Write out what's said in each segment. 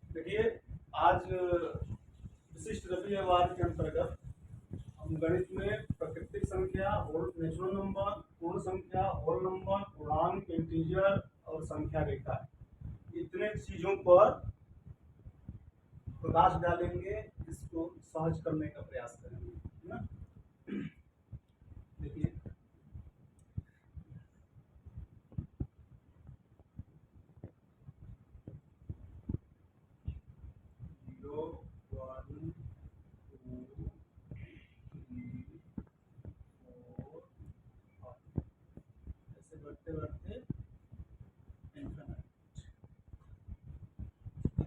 देखिए, आज विशिष्ट रवि व्यवहार के अंतर्गत हम गणित में प्राकृतिक संख्या, होल नेचुरल नंबर, पूर्ण संख्या, होल नंबर, पूर्णांक, इंटीजर और संख्या रेखा, इतने चीजों पर प्रकाश डालेंगे, इसको सहज करने का प्रयास करेंगे, है ना। देखिए, zero, one, two, three, four, five, ऐसे बढ़ते बढ़ते इनफिनिट।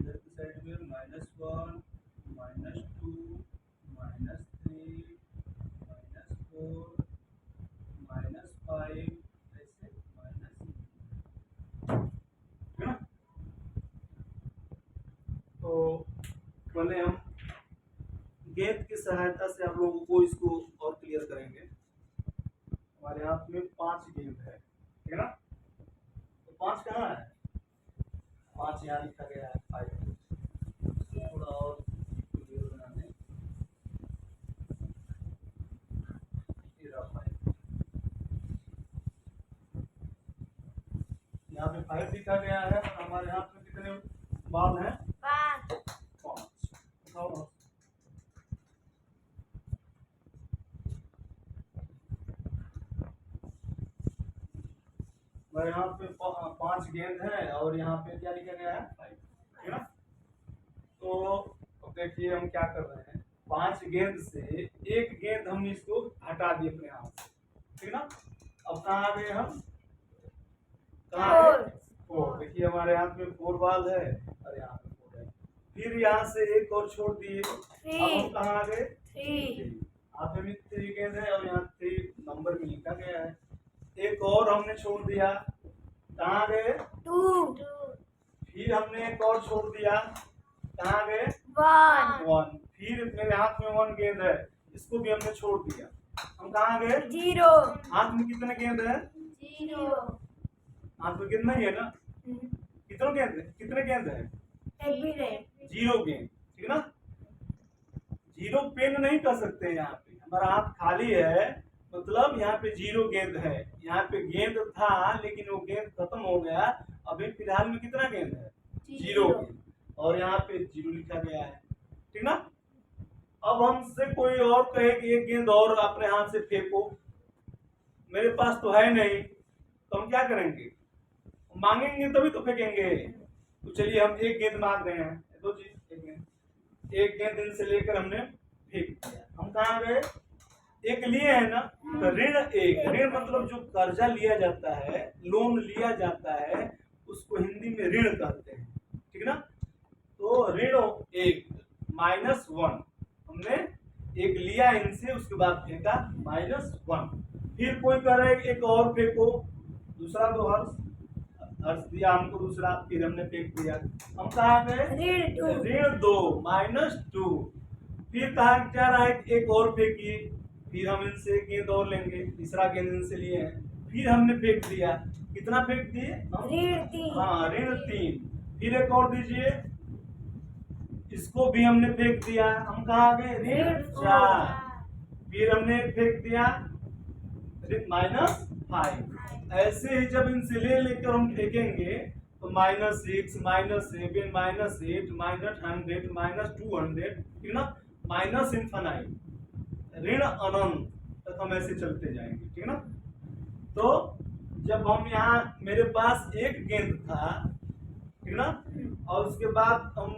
इधर की साइड में -1, -2, -3, -4, -5, ऐसे माइनस, है ना। तो पहले हम गेंद की सहायता से आप लोगों को इसको और क्लियर करेंगे। हमारे हाथ में 5 गेंद है, ठीक है ना। तो 5 कहाँ है? 5 यहाँ लिखा गया है, 5। थोड़ा और क्लियर बनाने, यहाँ पे 5 लिखा गया है। और हमारे हाथ में कितने बॉल हैं? 5। हमारे यहाँ पे 5 गेंद है और यहाँ पे क्या लिखा गया है? 5, ठीक है ना। तो अब देखिए हम क्या कर रहे हैं, 5 गेंद से एक गेंद हम इसको हटा दिए अपने हाथ से, ठीक है ना। अब कहाँ आ गए हम? कहाँ आ गए? 4। देखिए हमारे हाथ में 4 बॉल है और यहाँ पे 4 है। फिर यहाँ से एक और छोड़ दिए, अब हम कहाँ आ गए? 3। हाथ में 3 गेंद है और यहाँ 3 नंबर में लिखा गया है। एक और हमने छोड़ दिया, कहाँ गए? 2। फिर हमने एक और छोड़ दिया, कहाँ गए? 1। फिर मेरे हाथ में 1 गेंद है, इसको भी हमने छोड़ दिया, हम कहाँ गए? 0। हाथ में कितने गेंद है? 0। हाथ में गेंद नहीं है ना। कितने गेंद है? कितने गेंद है? 0 गेंद, ठीक है ना। 0 पेन नहीं कर सकते, यहाँ पे हमारा हाथ खाली है, मतलब यहाँ पे 0 गेंद है। यहाँ पे गेंद था लेकिन वो गेंद खत्म हो गया। अभी फिलहाल में कितना गेंद है? 0 गेंद, और यहाँ पे 0 लिखा गया है, ठीक ना। अब हमसे कोई और कहे कि एक गेंद और अपने हाथ से फेंको, मेरे पास तो है नहीं, तो हम क्या करेंगे? मांगेंगे तभी तो फेंकेंगे। तो चलिए हम एक गेंद मांग रहे हैं, दो चीज, एक गेंद इनसे लेकर हमने फेंक दिया, हम कहाँ गए? एक लिए है ना। तो ऋण एक, ऋण मतलब जो कर्जा लिया जाता है, लोन लिया जाता है, उसको हिंदी में ऋण कहते हैं, ठीक ना। तो ऋण एक, -1, हमने एक लिया इनसे, उसके बाद फेंका, -1। फिर कोई कह रहा है एक और फेंको, दूसरा तो हर्ष दिया हमको दूसरा, फिर हमने फेंक दिया, हम कहाँ गए? ऋण 2, -2। फिर कहा क्या रहा है, एक और फेंकिए, फिर हम इनसे गेंद और लेंगे, तीसरा गेंद इनसे लिए हैं, फिर हमने फेंक दिया, कितना फेंक दिए? ऋण 3। हाँ, ऋण 3। फिर एक और दीजिए, इसको भी हमने फेंक दिया, हम कहाँ गए? ऋण 4। फिर हमने फेंक दिया, -5। ऐसे ही जब इनसे ले लेकर हम फेंकेंगे तो -6, -7, -8, -100, -200, ठीक ना, ∞ ऋण अनंत तक हम ऐसे चलते जाएंगे, ठीक ना। तो जब हम यहाँ, मेरे पास एक गेंद था, ठीक ना, और उसके बाद हम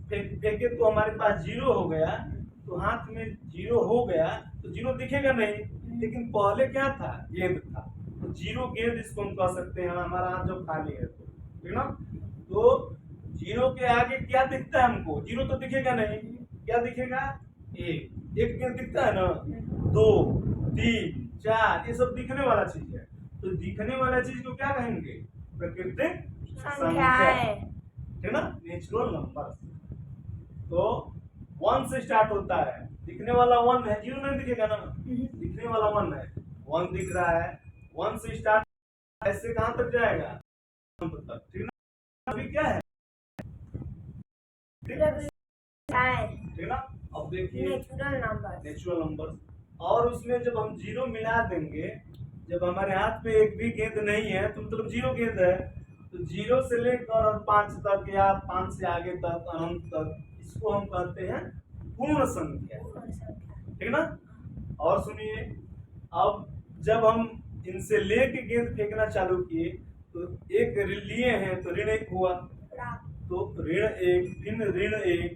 फेंके तो हमारे पास 0 हो गया, तो हाथ में 0 हो गया तो 0 दिखेगा नहीं, लेकिन पहले क्या था? गेंद था, तो 0 गेंद इसको हम कह सकते हैं, हमारा हाथ जब खाली है तो, ठीक ना। तो 0 के आगे क्या दिखता है हमको? 0 तो दिखेगा नहीं, क्या दिखेगा? एक गेंद दिखता है ना, 2, 3, 4, ये सब दिखने वाला चीज है। तो दिखने वाला चीज को क्या कहेंगे? प्राकृतिक संख्या, है ना, नेचुरल नंबर। तो 1 से स्टार्ट होता है, दिखने वाला 1 है, 0 नहीं दिखेगा ना, दिखने वाला 1 है, 1 दिख रहा है, 1 से स्टार्ट, ऐसे कहां तक जाएगा? तक, ठीक ना। अभी क्या है? ठीक ना। अब देखिए नेचुरल नंबर, और उसमें जब हम जीरो मिला देंगे, जब हमारे हाथ में एक भी गेंद नहीं है तो मतलब जीरो गेंद है, तो जीरो से लेकर 5 तक या 5 से आगे तक अनंत तक, इसको हम कहते हैं पूर्ण संख्या। ठीक ना। और सुनिए, अब जब हम इनसे लेके गेंद फेंकना चालू किए तो एक लिए हैं तो ऋण 1 हुआ, तो ऋण 1, फिर ऋण 1,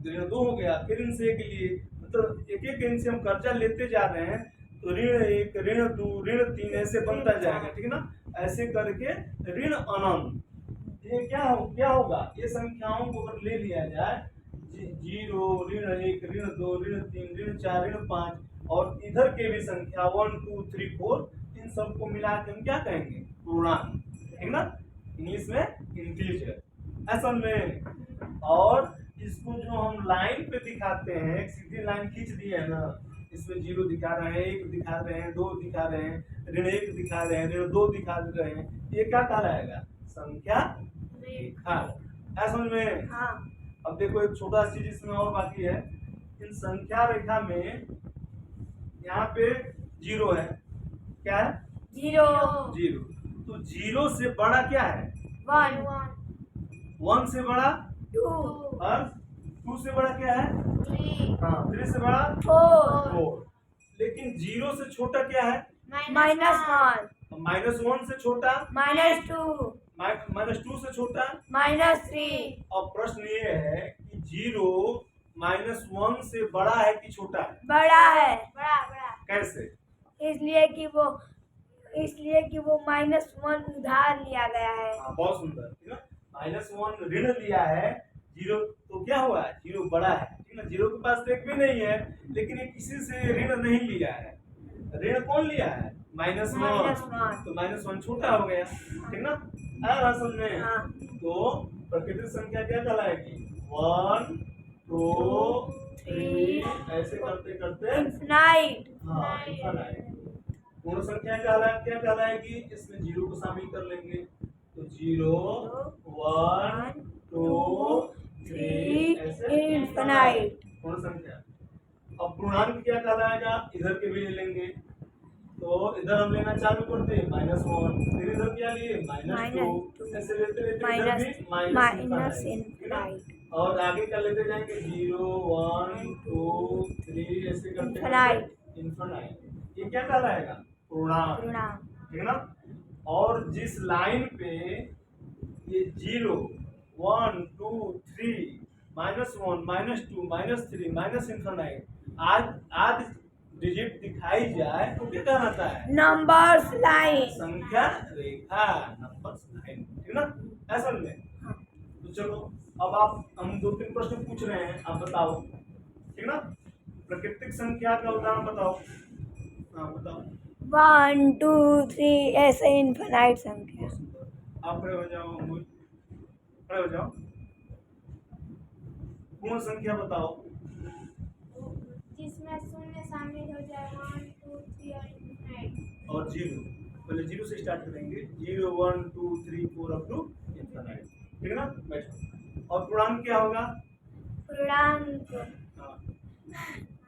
ऋण 2 हो गया, फिर इनसे एक लिए, मतलब एक एक इनसे हम कर्जा लेते जा रहे हैं, तो ऋण 1, ऋण 2, ऋण 3 ऐसे बनता जाएगा। ठीक ना। ऐसे करके ऋण अनंत, ये क्या होगा, ये संख्याओं को अगर ले लिया जाए, 0, ऋण 1, ऋण 2, ऋण 3, ऋण 4, ऋण 5, और इधर के भी संख्या 1, 2, 3, 4, इन सबको मिला के हम क्या कहेंगे, पूर्णांक। ठीक ना। इंग्लिश में इंटीजर, ऐसा में। और इसको जो हम लाइन पे दिखाते हैं, एक सीधी लाइन खींच दी है ना, इसमें 0 दिखा रहे हैं, 1 दिखा रहे हैं, 2 दिखा रहे हैं, ऋण 1 दिखा रहे हैं, ऋण 2 दिखा रहे हैं, ये क्या कहलाएगा, संख्या रेखा। ऐसा में। हाँ। अब देखो एक छोटा चीज इसमें और बाकी है, इन संख्या रेखा में यहाँ पे 0 है, क्या है, 0। तो 0 से बड़ा क्या है, 1 से बड़ा 2, और 2 से बड़ा क्या है, 3, हाँ, 3 से बड़ा 4। लेकिन 0 से छोटा क्या है, -1, -1 से छोटा -2, -2 से छोटा -3। अब प्रश्न ये है कि 0 -1 से बड़ा है कि छोटा है, बड़ा है, कैसे, इसलिए कि वो -1 उधार लिया गया है। बहुत सुंदर। ठीक है, -1 ऋण लिया है, 0 तो क्या हुआ, 0 बड़ा है। ठीक ना। 0 के पास एक भी नहीं है, लेकिन ये किसी से ऋण नहीं लिया है, ऋण कौन लिया है, -1, तो -1 छोटा हो गया। ठीक ना। असल में। हाँ। तो प्राकृतिक संख्या क्या कहलाएगी, 1, 2, 3 ऐसे करते करते इनफाइनाइट। हाँ, इनफाइनाइट। पूर्ण संख्या क्या कहलाएगी, इसमें 0 को शामिल कर लेंगे, तो 0, 1, 2, 3 ऐसे इनफाइनाइट पूर्ण संख्या। अब पूर्णांक क्या कहलाएगा, इधर के भी ले लेंगे, तो इधर हम लेना चालू करते हैं -1, फिर इधर क्या लिए -2, ऐसे लेते लेते इधर भी माइनस इनफाइनाइट, और आगे क्या लेते जाएंगे, 0, 1, 2, 3 ऐसे करते इनफाइनाइट। ये क्या कहलाएगा, पूर्णांक। ठीक ना। और जिस लाइन पे ये 0, 1, 2, 3, -1, -2, -3 इनफाइनाइट आज डिजिट दिखाई जाए तो क्या कहलाता है, नंबर्स लाइन, संख्या रेखा, नंबर्स लाइन। ठीक ना। ऐसा में। तो चलो अब हम 2-3 प्रश्न पूछ रहे हैं, आप बताओ। ठीक ना। प्राकृतिक संख्या का उदाहरण बताओ। हाँ बताओ। 1, 2, 3 ऐसे इनफाइनाइट संख्या। आप खड़े हो जाओ, खड़े हो जाओ। पूर्ण संख्या बताओ, जिसमें शून्य शामिल हो जाए, 1, 2, 3 और इनफाइनाइट। और 0, पहले 0 से स्टार्ट करेंगे, 0, 1, 2, 3, 4 अप टू इनफाइनाइट। ठीक है ना। बैठो। और पूर्णांक क्या होगा, पूर्णांक हाँ,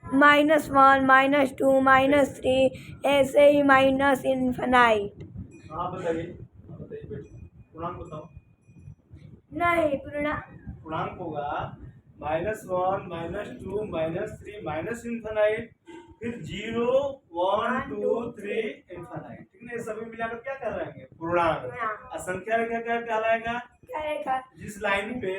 -1, -2, -3 ऐसे ही माइनस इनफाइनाइट। हाँ बताइए, बैठो। पूर्णांक बताओ। नहीं, पूर्णांक होगा -1, -2, -3 माइनस इनफाइनाइट, फिर 0, 1, 2, 3 इनफाइनाइट। ठीक है, ये सभी मिलाकर क्या कहलाएंगे, पूर्णांक। असंख्या रेखा क्या कहलाएगा, क्या रेखा, जिस लाइन पे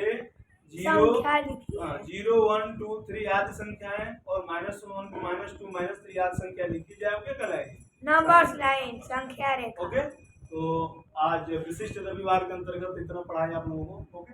0, संख्या लिखी है। 0, 1, 2, 3 आदि संख्याएं और -1, -2, -3 आदि संख्या लिखी जाए, वो क्या कहलाएगी, नंबर्स लाइन, संख्या रेखा। ओके। तो आज विशिष्ट रविवार के अंतर्गत इतना पढ़ाया आप लोगों को। ओके।